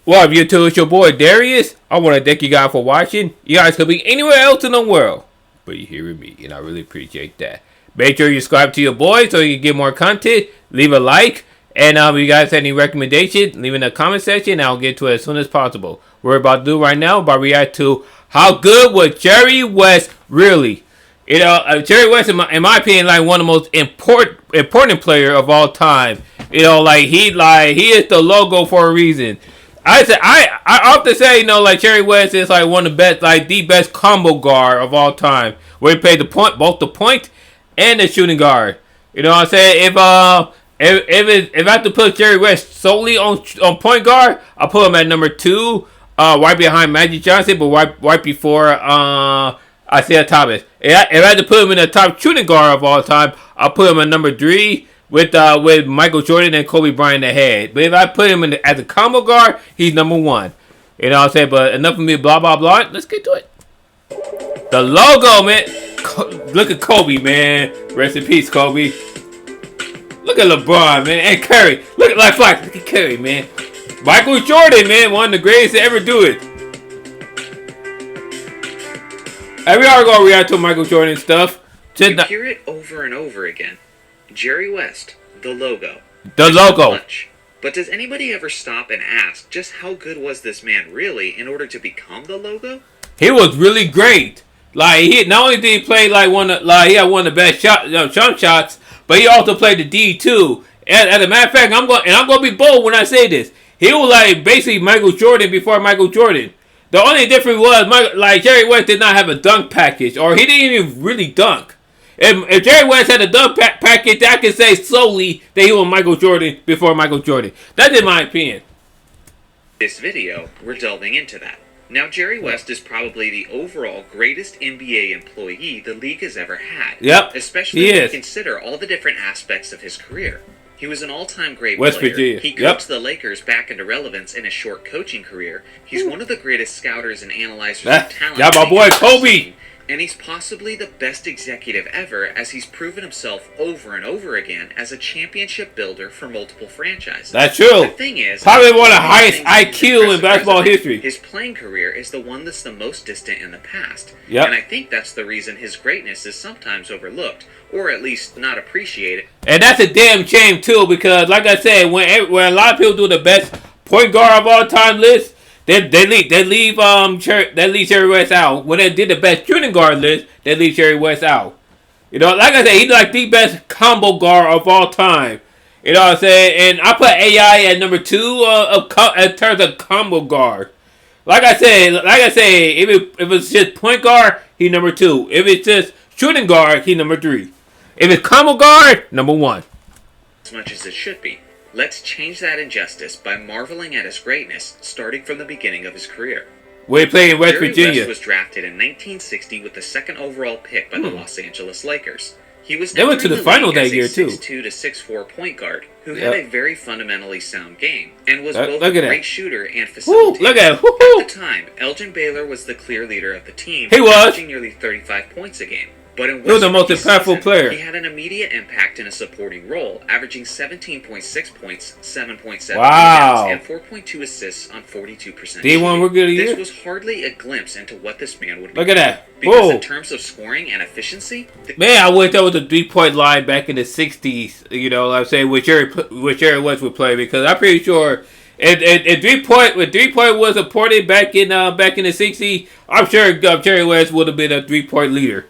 Well, if you're it's your boy Darius, I want to thank you guys for watching. You guys could be anywhere else in the world, but you're here with me, and I really appreciate that. Make sure you subscribe to your boy so you can get more content. Leave a like, and if you guys have any recommendations, leave in the comment section, and I'll get to it as soon as possible. What we're about to do right now, about react to how good was Jerry West really. Jerry West, in my opinion, like one of the most important player of all time. He is the logo for a reason. I often say, Jerry West is like one of the best, like the best combo guard of all time, where he played both the point and the shooting guard. You know what I'm saying? If I have to put Jerry West solely on point guard, I'll put him at number 2, right behind Magic Johnson, but right before Isaiah Thomas. If I had to put him in the top shooting guard of all time, I'll put him at number 3. With Michael Jordan and Kobe Bryant ahead. But if I put him as a combo guard, he's number 1. You know what I'm saying? But enough of me blah, blah, blah. Let's get to it. The logo, man. Look at Kobe, man. Rest in peace, Kobe. Look at LeBron, man. And Curry. Look at Curry, man. Michael Jordan, man. One of the greatest to ever do it. And we are going to react to Michael Jordan stuff. You hear it over and over again. Jerry West, the logo. The logo. Much. But does anybody ever stop and ask just how good was this man really in order to become the logo? He was really great. Like he not only did he play he had one of the best jump shots, but he also played the D too. And as a matter of fact, I'm going to be bold when I say this. He was like basically Michael Jordan before Michael Jordan. The only difference was Jerry West did not have a dunk package, or he didn't even really dunk. If Jerry West had a dunk package, I can say solely that he was Michael Jordan before Michael Jordan. That's in my opinion. This video, we're delving into that. Now, Jerry West is probably the overall greatest NBA employee the league has ever had. Yep, especially when you consider all the different aspects of his career. He was an all-time great West player. Virginia. He coached the Lakers back into relevance in a short coaching career. He's one of the greatest scouters and analyzers of talent. Yeah, my boy Kobe. And he's possibly the best executive ever, as he's proven himself over and over again as a championship builder for multiple franchises. That's true. The thing is, probably one of the highest IQ in basketball history. His playing career is the one that's the most distant in the past. Yep. And I think that's the reason his greatness is sometimes overlooked, or at least not appreciated. And that's a damn shame too, because like I said, when a lot of people do the best point guard of all time list, They leave Jerry West out. When they did the best shooting guard list, they leave Jerry West out. You know, like I said, he's like the best combo guard of all time. You know what I'm saying? And I put AI at number 2 in terms of combo guard. Like I said, if it's just point guard, he's number 2. If it's just shooting guard, he's number 3. If it's combo guard, number 1. As much as it should be. Let's change that injustice by marveling at his greatness, starting from the beginning of his career. Where he played in West Virginia. Jerry West was drafted in 1960 with the 2nd overall pick by the Los Angeles Lakers. He was they went to the final that year too. 6'2" to 6'4" point guard who had a very fundamentally sound game and was both a great shooter and facilitator. Look at him. At the time, Elgin Baylor was the clear leader of the team, averaging nearly 35 points a game. But in he was the most impactful player. He had an immediate impact in a supporting role, averaging 17.6 points, 7.7 rebounds, and 4.2 assists on 42%. D1 were good a year. This was hardly a glimpse into what this man would be. Look at that. Because in terms of scoring and efficiency... Man, I wish that was a 3-point line back in the 60s, you know, I'm saying, with Jerry West would play, because I'm pretty sure if 3-point was important back in the 60s, I'm sure Jerry West would have been a 3-point leader.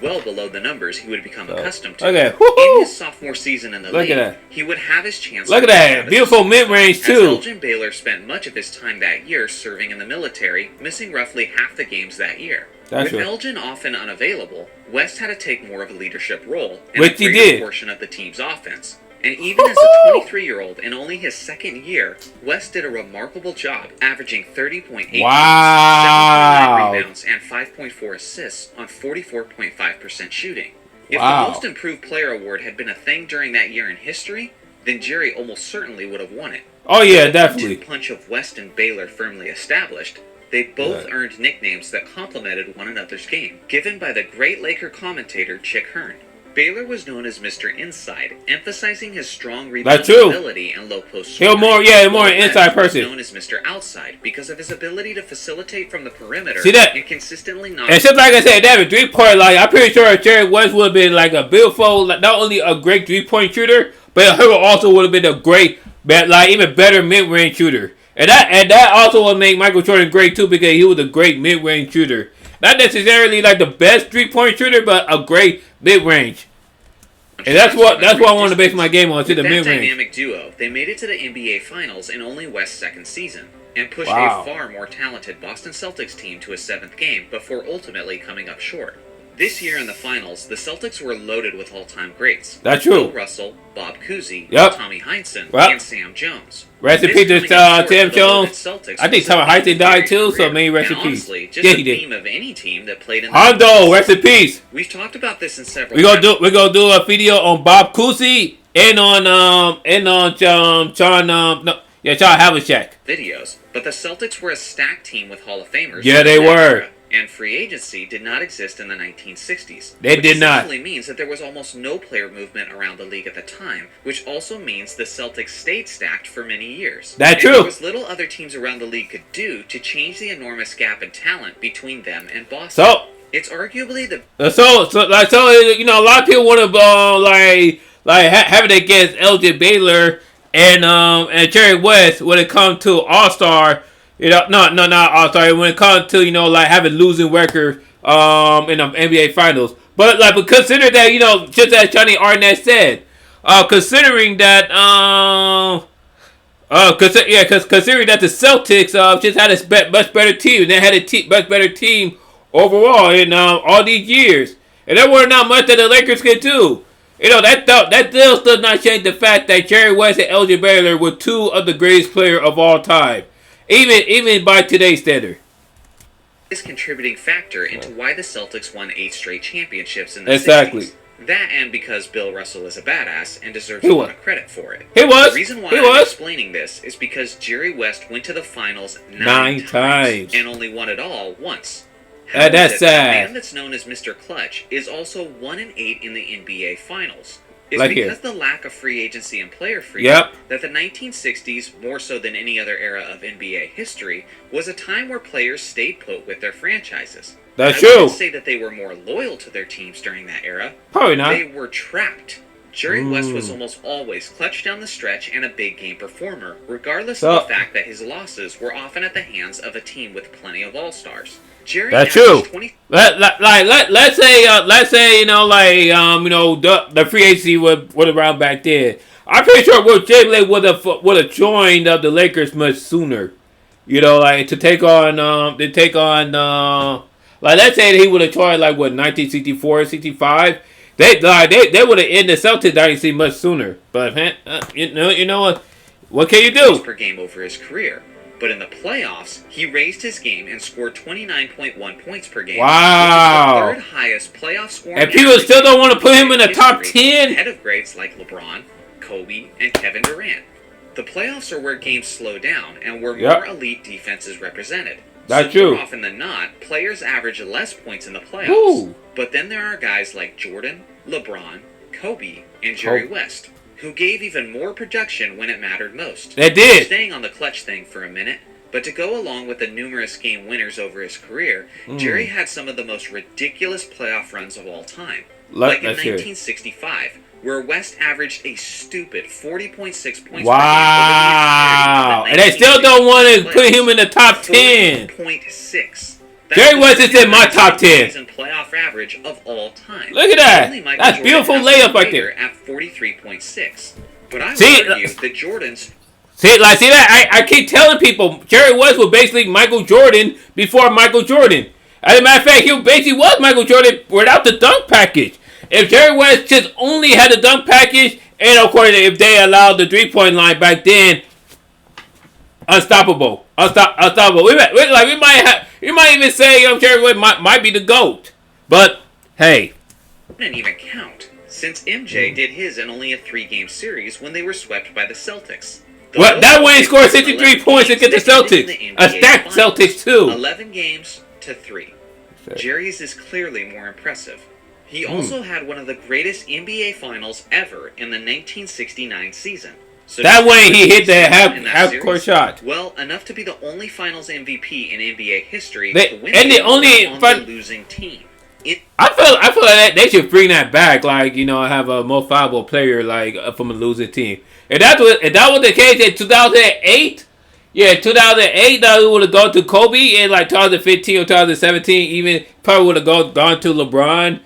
Well below the numbers he would become accustomed to. Okay. In his sophomore season in the league, he would have his chance. Look at that. Beautiful mid-range, too. Elgin Baylor spent much of his time that year serving in the military, missing roughly half the games that year. With Elgin often unavailable, West had to take more of a leadership role in a greater portion of the team's offense. And even as a 23-year-old in only his 2nd year, West did a remarkable job, averaging 30.8 points, 7.9 rebounds, and 5.4 assists on 44.5% shooting. If the Most Improved Player award had been a thing during that year in history, then Jerry almost certainly would have won it. Oh yeah, definitely. With the punch of West and Baylor firmly established, they both earned nicknames that complemented one another's game, given by the great Laker commentator Chick Hearn. Baylor was known as Mr. Inside, emphasizing his strong rebounding ability and low post scoring. More an inside person. Known as Mr. Outside because of his ability to facilitate from the perimeter and consistently knock. And just like I said, that 3-point line. I'm pretty sure Jerry West would have been like a beautiful, not only a great 3-point shooter, but he also would have been a great, even better mid-range shooter. And that also would make Michael Jordan great too because he was a great mid-range shooter. Not necessarily like the best 3-point shooter, but a great mid-range. And that's what I want to base my game on, to the mid-range. Dynamic duo, they made it to the NBA Finals in only West's second season, and pushed a far more talented Boston Celtics team to a 7th game before ultimately coming up short. This year in the finals, the Celtics were loaded with all-time greats. That's true. Bill Russell, Bob Cousy, Tommy Heinsohn, and Sam Jones. Rest in peace to Sam Jones. I think Tommy Heinsohn died too, so maybe rest in peace. Honestly, just the theme of any team that played in the Hondo, rest in peace. We've talked about this in several. We're gonna do a video on Bob Cousy and on John Havlicek videos. But the Celtics were a stacked team with Hall of Famers. Yeah, they were. And free agency did not exist in the 1960s. They did not. Which essentially means that there was almost no player movement around the league at the time, which also means the Celtics stayed stacked for many years. That's true. There was little other teams around the league could do to change the enormous gap in talent between them and Boston. So it's arguably the a lot of people want to have it against LJ Baylor and Jerry West when it comes to All-Star. Not All-Star. When it comes to having losing record in the NBA Finals, but consider that just as Johnny Arnett said, considering that considering that the Celtics just had a much better team, they had a much better team overall in all these years, and there were not much that the Lakers could do. That still does not change the fact that Jerry West and LJ Baylor were two of the greatest players of all time. Even by today's standard. This contributing factor into why the Celtics won 8 straight championships in the 60s. That and because Bill Russell is a badass and deserves a lot of credit for it. He was. The reason why I'm explaining this is because Jerry West went to the finals 9 times and only won it all once. That's sad. The man that's known as Mr. Clutch is also 1-8 in the NBA Finals. It's because the lack of free agency and player freedom that the 1960s, more so than any other era of NBA history, was a time where players stayed put with their franchises. That's true. I wouldn't say that they were more loyal to their teams during that era. Probably not. They were trapped. Jerry West was almost always clutch down the stretch and a big game performer, regardless of the fact that his losses were often at the hands of a team with plenty of all-stars. That's true. Let's say the free agency was around back then. I'm pretty sure Will Chamberlain would have joined the Lakers much sooner. To take on let's say he would have joined 1964, 65. They would have ended the Celtics dynasty much sooner. But you know what can you do? Per game over his career. But in the playoffs, he raised his game and scored 29.1 points per game. Wow. Which is the 3rd highest playoff scoring. And people still don't want to put him in the top 10. Ahead of greats like LeBron, Kobe, and Kevin Durant. The playoffs are where games slow down and where more elite defense is represented. That's true. More often than not, players average less points in the playoffs. Ooh. But then there are guys like Jordan, LeBron, Kobe, and Jerry West, who gave even more production when it mattered most. They did. Staying on the clutch thing for a minute, but to go along with the numerous game winners over his career, Jerry had some of the most ridiculous playoff runs of all time. Like in 1965, where West averaged a stupid 40.6 points per game. Wow. And they still don't want to put him in the top 10. 40.6. Jerry West is in my top 10. Playoff average of all time. Look at that. That's beautiful layup right there. At 43.6. But I would argue that Jordan's... See that? I keep telling people, Jerry West was basically Michael Jordan before Michael Jordan. As a matter of fact, he basically was Michael Jordan without the dunk package. If Jerry West just only had the dunk package, and of course, if they allowed the 3-point line back then, unstoppable. We might even say Jerry West might be the GOAT. But hey, didn't even count since MJ did his in only a 3-game series when they were swept by the Celtics. Well, that way he scored 63 points against the Celtics. A stacked Celtics too. 11 games to 3. Jerry's is clearly more impressive. He also had one of the greatest NBA finals ever in the 1969 season. So that way he hit that half-court shot. Well, enough to be the only finals MVP in NBA history to win the losing team. I feel like they should bring that back, like, you know, have a most valuable player like from a losing team. If that was the case in 2008, yeah, 2008, that would have gone to Kobe. In like 2015 or 2017, even probably would have gone to LeBron.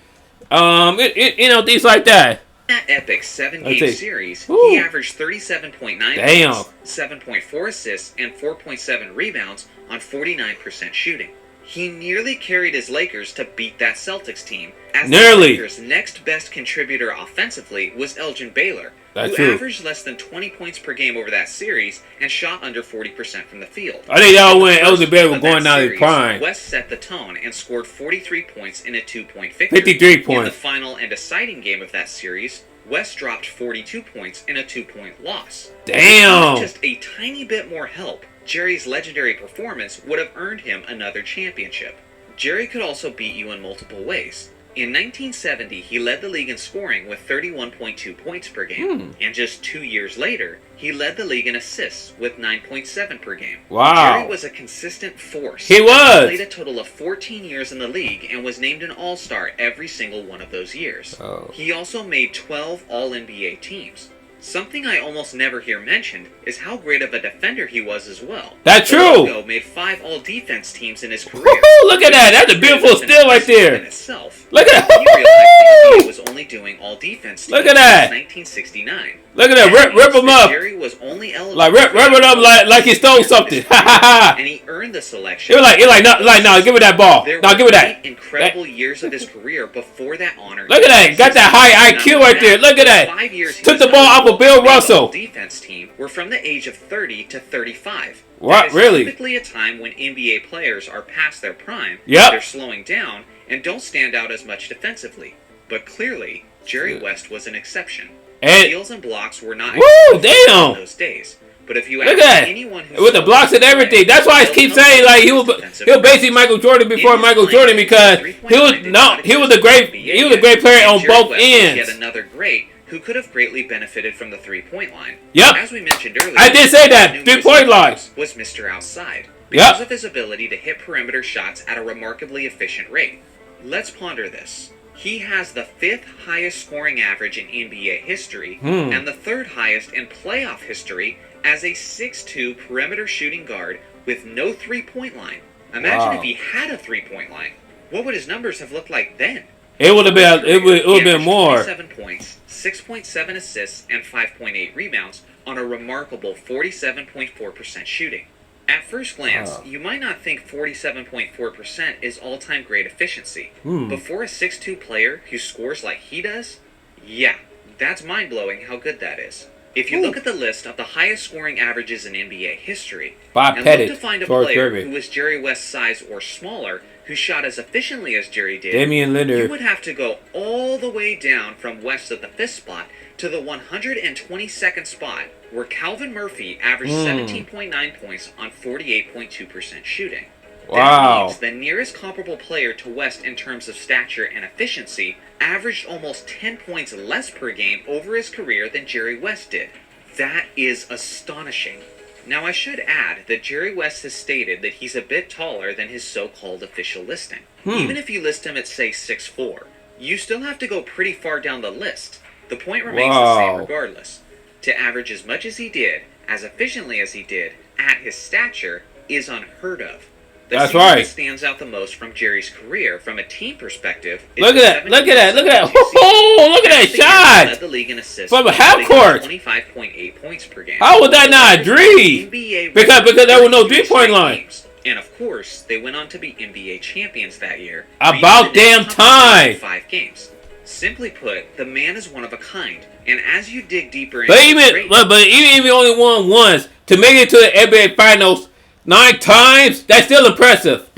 You know, things like that. That epic 7-game series, he averaged 37.9 points, 7.4 assists, and 4.7 rebounds on 49% shooting. He nearly carried his Lakers to beat that Celtics team, as the Lakers' next best contributor offensively was Elgin Baylor, who averaged less than 20 points per game over that series and shot under 40% from the field. I think y'all when Elgin Baylor was going down his prime. West set the tone and scored 43 points in a 2-point victory. 53 points. In the final and deciding game of that series, West dropped 42 points in a 2-point loss. Damn! With just a tiny bit more help, Jerry's legendary performance would have earned him another championship. Jerry could also beat you in multiple ways. In 1970, he led the league in scoring with 31.2 points per game. And just 2 years later, he led the league in assists with 9.7 per game. Wow. Jerry was a consistent force. He was! He played a total of 14 years in the league and was named an All-Star every single one of those years. He also made 12 All-NBA teams. Something I almost never hear mentioned is how great of a defender he was as well. That's true. Logo made 5 all-defense teams in his career. Woo-hoo, look at that. That's a beautiful steal right there. Look at that. He realized he was only doing all-defense teams. Look at that. In 1969. Look at that. Rip him up. Jerry was only eligible like rip it up like he stole something. And he earned the selection. No, give me that ball. No, give me that. Incredible years of his career before that honor. Look at that. Got that high IQ right there. Look at that. 5 years took the ball off of Bill Russell. Defense team were from the age of 30 to 35. What? Really? Typically a time when NBA players are past their prime. Yep. They're slowing down and don't stand out as much defensively. But clearly, Jerry West was an exception. Steals and blocks were not in those days. But if you ask anyone who with the blocks and everything, that's why I keep saying like he'll basically Michael Jordan before Michael Jordan because he was a great player on both ends. Yet another great who could have greatly benefited from the 3-point line. Yep. As we mentioned earlier, I did say that 3-point line was Mr. Outside because of his ability to hit perimeter shots at a remarkably efficient rate. Let's ponder this. He has the 5th highest scoring average in NBA history and the 3rd highest in playoff history as a 6'2" perimeter shooting guard with no 3-point line. Imagine if he had a 3-point line. What would his numbers have looked like then? It would have been more. 7 points, 6.7 assists, and 5.8 rebounds on a remarkable 47.4% shooting. At first glance, you might not think 47.4% is all-time great efficiency. But for a 6'2" player who scores like he does, yeah, that's mind-blowing how good that is. If you look at the list of the highest scoring averages in NBA history, and look to find a player who was Jerry West's size or smaller, who shot as efficiently as Jerry did, Damian Lillard, you would have to go all the way down from West at the 5th spot to the 122nd spot, where Calvin Murphy averaged 17.9 points on 48.2% shooting. That means the nearest comparable player to West in terms of stature and efficiency averaged almost 10 points less per game over his career than Jerry West did. That is astonishing. Now, I should add that Jerry West has stated that he's a bit taller than his so-called official listing. Even if you list him at, say, 6'4", you still have to go pretty far down the list. The point remains the same regardless. To average as much as he did, as efficiently as he did, at his stature, is unheard of. The season that stands out the most from Jerry's career from a team perspective is look at that. Oh, look at that shot! Led the league in assists from a half court. 25.8 points per game. How would that not a dream? Because there was no 3-point line. And of course, they went on to be NBA champions that year. About damn time. 5 games. Simply put, the man is one of a kind. And as you dig deeper into but even if he only won once, to make it to the NBA Finals 9 times, that's still impressive.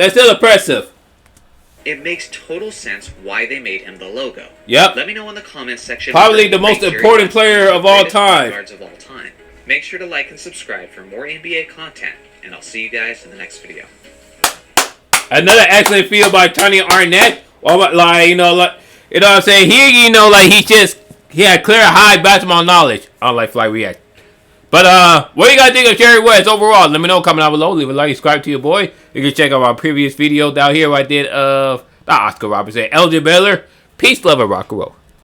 It makes total sense why they made him the logo. Yep. Let me know in the comments section. Probably the most important player of all time. Make sure to like and subscribe for more NBA content, and I'll see you guys in the next video. Another excellent field by Tony Arnett. You know what I'm saying? Here, you know, like he had clear high basketball knowledge, unlike Fly React. But what you guys think of Jerry West overall? Let me know. Comment down below. Leave a like, subscribe to your boy. You can check out our previous video down here I did of Oscar Robertson, Elgin Baylor. Peace, love, and rock and roll.